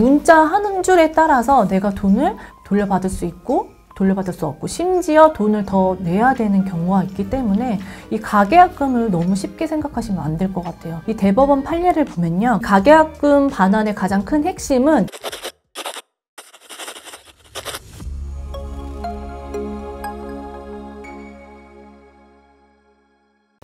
문자 한 줄에 따라서 내가 돈을 돌려받을 수 있고 돌려받을 수 없고 심지어 돈을 더 내야 되는 경우가 있기 때문에 이 가계약금을 너무 쉽게 생각하시면 안 될 것 같아요. 이 대법원 판례를 보면요. 가계약금 반환의 가장 큰 핵심은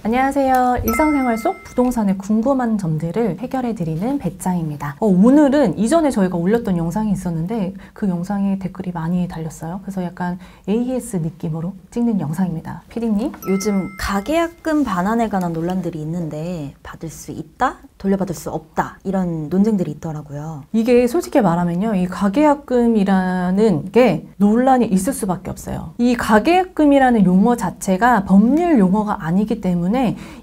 안녕하세요. 일상생활 속 부동산의 궁금한 점들을 해결해드리는 배짱입니다. 오늘은 이전에 저희가 올렸던 영상이 있었는데 그 영상에 댓글이 많이 달렸어요. 그래서 약간 AS 느낌으로 찍는 영상입니다. 피디님? 요즘 가계약금 반환에 관한 논란들이 있는데 받을 수 있다? 돌려받을 수 없다? 이런 논쟁들이 있더라고요. 이게 솔직히 말하면요. 이 가계약금이라는 게 논란이 있을 수밖에 없어요. 이 가계약금이라는 용어 자체가 법률 용어가 아니기 때문에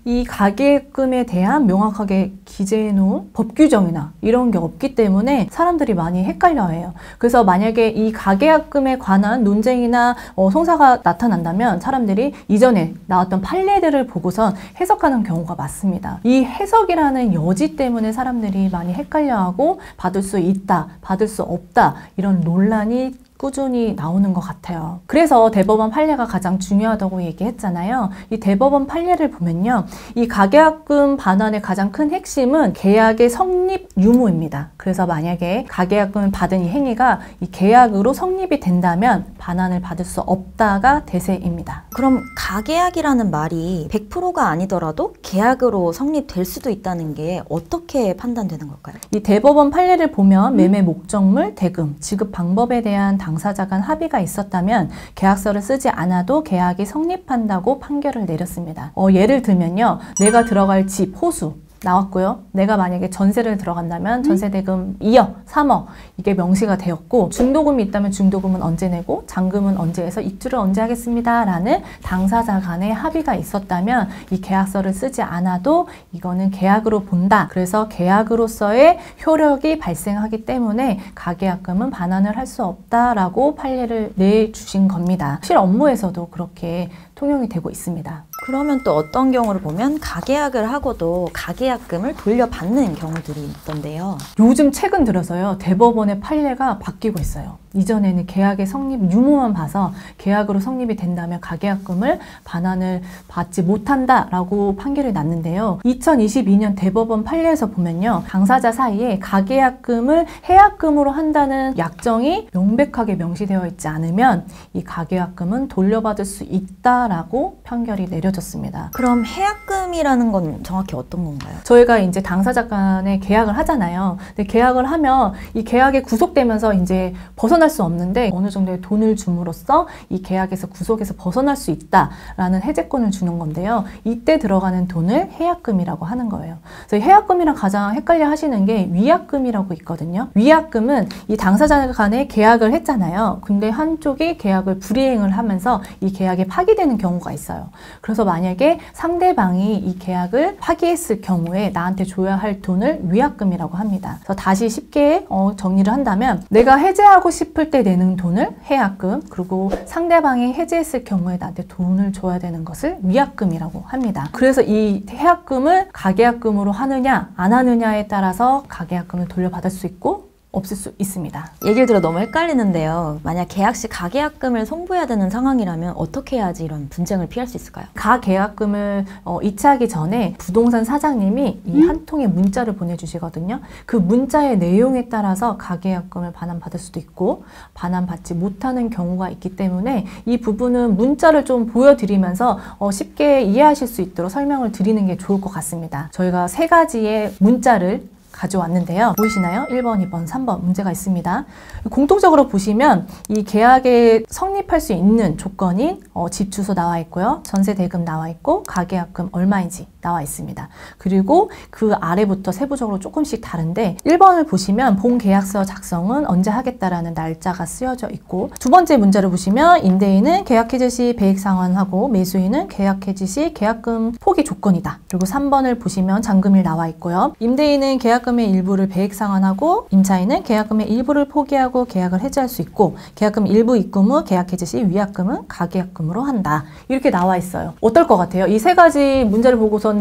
이 가계약금에 대한 명확하게 기재해 놓은 법 규정이나 이런 게 없기 때문에 사람들이 많이 헷갈려해요. 그래서 만약에 이 가계약금에 관한 논쟁이나 송사가 나타난다면 사람들이 이전에 나왔던 판례들을 보고선 해석하는 경우가 많습니다. 이 해석이라는 여지 때문에 사람들이 많이 헷갈려하고 받을 수 있다, 받을 수 없다 이런 논란이 꾸준히 나오는 것 같아요. 그래서 대법원 판례가 가장 중요하다고 얘기했잖아요. 이 대법원 판례를 보면요. 이 가계약금 반환의 가장 큰 핵심은 계약의 성립 유무입니다. 그래서 만약에 가계약금을 받은 이 행위가 이 계약으로 성립이 된다면 반환을 받을 수 없다가 대세입니다. 그럼 가계약이라는 말이 100%가 아니더라도 계약으로 성립될 수도 있다는 게 어떻게 판단되는 걸까요? 이 대법원 판례를 보면 매매 목적물, 대금, 지급 방법에 대한 당사자 간 합의가 있었다면 계약서를 쓰지 않아도 계약이 성립한다고 판결을 내렸습니다. 예를 들면요. 내가 들어갈 집, 호수 나왔고요. 내가 만약에 전세를 들어간다면 전세대금 2억, 3억 이게 명시가 되었고 중도금이 있다면 중도금은 언제 내고 잔금은 언제 해서 입주를 언제 하겠습니다 라는 당사자 간의 합의가 있었다면 이 계약서를 쓰지 않아도 이거는 계약으로 본다. 그래서 계약으로서의 효력이 발생하기 때문에 가계약금은 반환을 할 수 없다라고 판례를 내주신 겁니다. 실 업무에서도 그렇게 통용이 되고 있습니다. 그러면 또 어떤 경우를 보면 가계약을 하고도 가계약금을 돌려받는 경우들이 있던데요. 요즘 최근 들어서요. 대법원의 판례가 바뀌고 있어요. 이전에는 계약의 성립 유무만 봐서 계약으로 성립이 된다면 가계약금을 반환을 받지 못한다라고 판결이 났는데요. 2022년 대법원 판례에서 보면요. 당사자 사이에 가계약금을 해약금으로 한다는 약정이 명백하게 명시되어 있지 않으면 이 가계약금은 돌려받을 수 있다라고 판결이 내려졌습니다. 그럼 해약금이라는 건 정확히 어떤 건가요? 저희가 이제 당사자 간에 계약을 하잖아요. 근데 계약을 하면 이 계약에 구속되면서 이제 벗어날 수 없는데 어느 정도의 돈을 줌으로써 이 계약에서 구속에서 벗어날 수 있다라는 해제권을 주는 건데요. 이때 들어가는 돈을 해약금이라고 하는 거예요. 그래서 해약금이랑 가장 헷갈려 하시는 게 위약금이라고 있거든요. 위약금은 이 당사자 간에 계약을 했잖아요. 근데 한쪽이 계약을 불이행을 하면서 이 계약이 파기되는 경우가 있어요. 그래서 만약에 상대방이 이 계약을 파기했을 경우에 나한테 줘야 할 돈을 위약금이라고 합니다. 그래서 다시 쉽게 정리를 한다면 내가 해제하고 싶을 때 내는 돈을 해약금, 그리고 상대방이 해제했을 경우에 나한테 돈을 줘야 되는 것을 위약금이라고 합니다. 그래서 이 해약금을 가계약금으로 하느냐 안 하느냐에 따라서 가계약금을 돌려받을 수 있고 없을 수 있습니다. 얘기를 들어 너무 헷갈리는데요. 만약 계약 시 가계약금을 송부해야 되는 상황이라면 어떻게 해야지 이런 분쟁을 피할 수 있을까요? 가계약금을 이체하기 전에 부동산 사장님이 이 한 통의 문자를 보내주시거든요. 그 문자의 내용에 따라서 가계약금을 반환받을 수도 있고 반환받지 못하는 경우가 있기 때문에 이 부분은 문자를 좀 보여드리면서 쉽게 이해하실 수 있도록 설명을 드리는 게 좋을 것 같습니다. 저희가 3가지의 문자를 가져왔는데요. 보이시나요? 1번, 2번, 3번 문제가 있습니다. 공통적으로 보시면 이 계약에 성립할 수 있는 조건이 집 주소 나와 있고요. 전세 대금 나와 있고 가계약금 얼마인지 나와 있습니다. 그리고 그 아래부터 세부적으로 조금씩 다른데 1번을 보시면 본 계약서 작성은 언제 하겠다라는 날짜가 쓰여져 있고 두 번째 문제를 보시면 임대인은 계약 해지 시 배액 상환하고 매수인은 계약 해지 시 계약금 포기 조건이다. 그리고 3번을 보시면 잔금일 나와 있고요. 임대인은 계약금의 일부를 배액 상환하고 임차인은 계약금의 일부를 포기하고 계약을 해지할 수 있고 계약금 일부 입금 후 계약 해지 시 위약금은 가계약금으로 한다. 이렇게 나와 있어요. 어떨 것 같아요? 이 3가지 문제를 보고선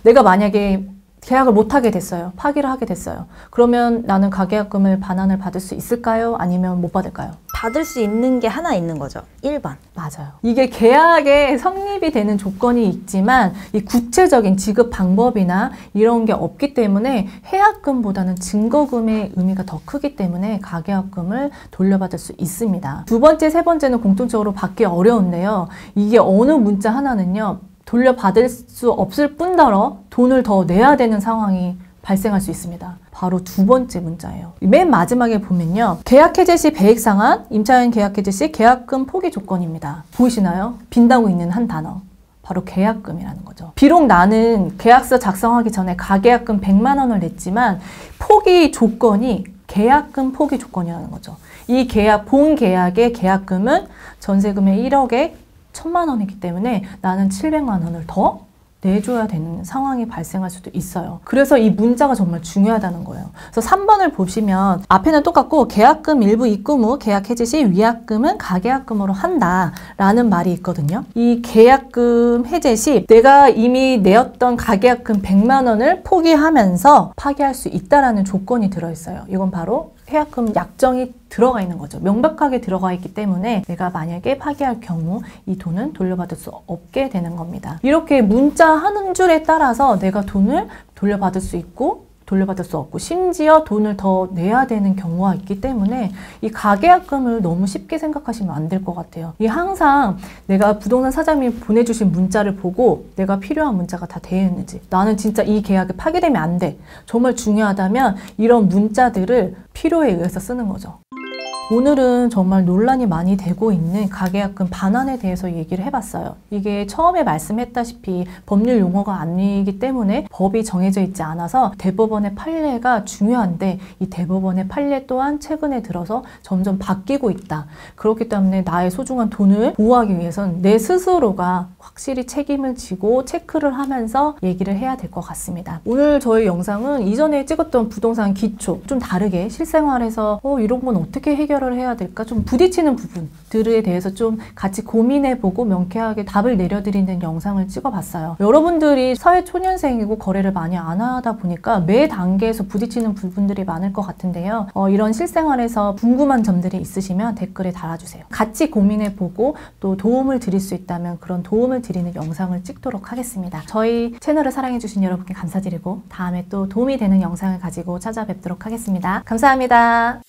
내가 만약에 계약을 못하게 됐어요. 파기를 하게 됐어요. 그러면 나는 가계약금을 반환을 받을 수 있을까요? 아니면 못 받을까요? 받을 수 있는 게 하나 있는 거죠. 1번. 맞아요. 이게 계약에 성립이 되는 조건이 있지만 이 구체적인 지급 방법이나 이런 게 없기 때문에 해약금보다는 증거금의 의미가 더 크기 때문에 가계약금을 돌려받을 수 있습니다. 두 번째, 세 번째는 공통적으로 받기 어려운데요. 이게 어느 문자 하나는요. 돌려받을 수 없을 뿐더러 돈을 더 내야 되는 상황이 발생할 수 있습니다. 바로 두 번째 문자예요. 맨 마지막에 보면요. 계약 해제 시 배액 상한, 임차인 계약 해제 시 계약금 포기 조건입니다. 보이시나요? 빈다고 있는 한 단어. 바로 계약금이라는 거죠. 비록 나는 계약서 작성하기 전에 가계약금 100만 원을 냈지만 포기 조건이 계약금 포기 조건이라는 거죠. 이 계약, 본 계약의 계약금은 전세금의 1억에 1000만 원이기 때문에 나는 700만 원을 더 내줘야 되는 상황이 발생할 수도 있어요. 그래서 이 문자가 정말 중요하다는 거예요. 그래서 3번을 보시면 앞에는 똑같고 계약금 일부 입금 후 계약 해지 시 위약금은 가계약금으로 한다라는 말이 있거든요. 이 계약금 해제 시 내가 이미 내었던 가계약금 100만 원을 포기하면서 파기할 수 있다라는 조건이 들어있어요. 이건 바로 해약금 약정이 들어가 있는 거죠. 명백하게 들어가 있기 때문에 내가 만약에 파기할 경우 이 돈은 돌려받을 수 없게 되는 겁니다. 이렇게 문자 하는 줄에 따라서 내가 돈을 돌려받을 수 있고 돌려받을 수 없고 심지어 돈을 더 내야 되는 경우가 있기 때문에 이 가계약금을 너무 쉽게 생각하시면 안 될 것 같아요. 이 항상 내가 부동산 사장님이 보내주신 문자를 보고 내가 필요한 문자가 다 되어 있는지 나는 진짜 이 계약이 파기되면 안 돼. 정말 중요하다면 이런 문자들을 필요에 의해서 쓰는 거죠. 오늘은 정말 논란이 많이 되고 있는 가계약금 반환에 대해서 얘기를 해봤어요. 이게 처음에 말씀했다시피 법률 용어가 아니기 때문에 법이 정해져 있지 않아서 대법원의 판례가 중요한데 이 대법원의 판례 또한 최근에 들어서 점점 바뀌고 있다. 그렇기 때문에 나의 소중한 돈을 보호하기 위해서는 내 스스로가 확실히 책임을 지고 체크를 하면서 얘기를 해야 될 것 같습니다. 오늘 저희 영상은 이전에 찍었던 부동산 기초 좀 다르게 실생활에서 이런 건 어떻게 해결을 해야 될까 좀 부딪히는 부분들에 대해서 좀 같이 고민해보고 명쾌하게 답을 내려드리는 영상을 찍어봤어요. 여러분들이 사회초년생이고 거래를 많이 안 하다 보니까 매 단계에서 부딪히는 부분들이 많을 것 같은데요. 이런 실생활에서 궁금한 점들이 있으시면 댓글에 달아주세요. 같이 고민해보고 또 도움을 드릴 수 있다면 그런 도움을 드리는 영상을 찍도록 하겠습니다. 저희 채널을 사랑해주신 여러분께 감사드리고 다음에 또 도움이 되는 영상을 가지고 찾아뵙도록 하겠습니다. 감사합니다.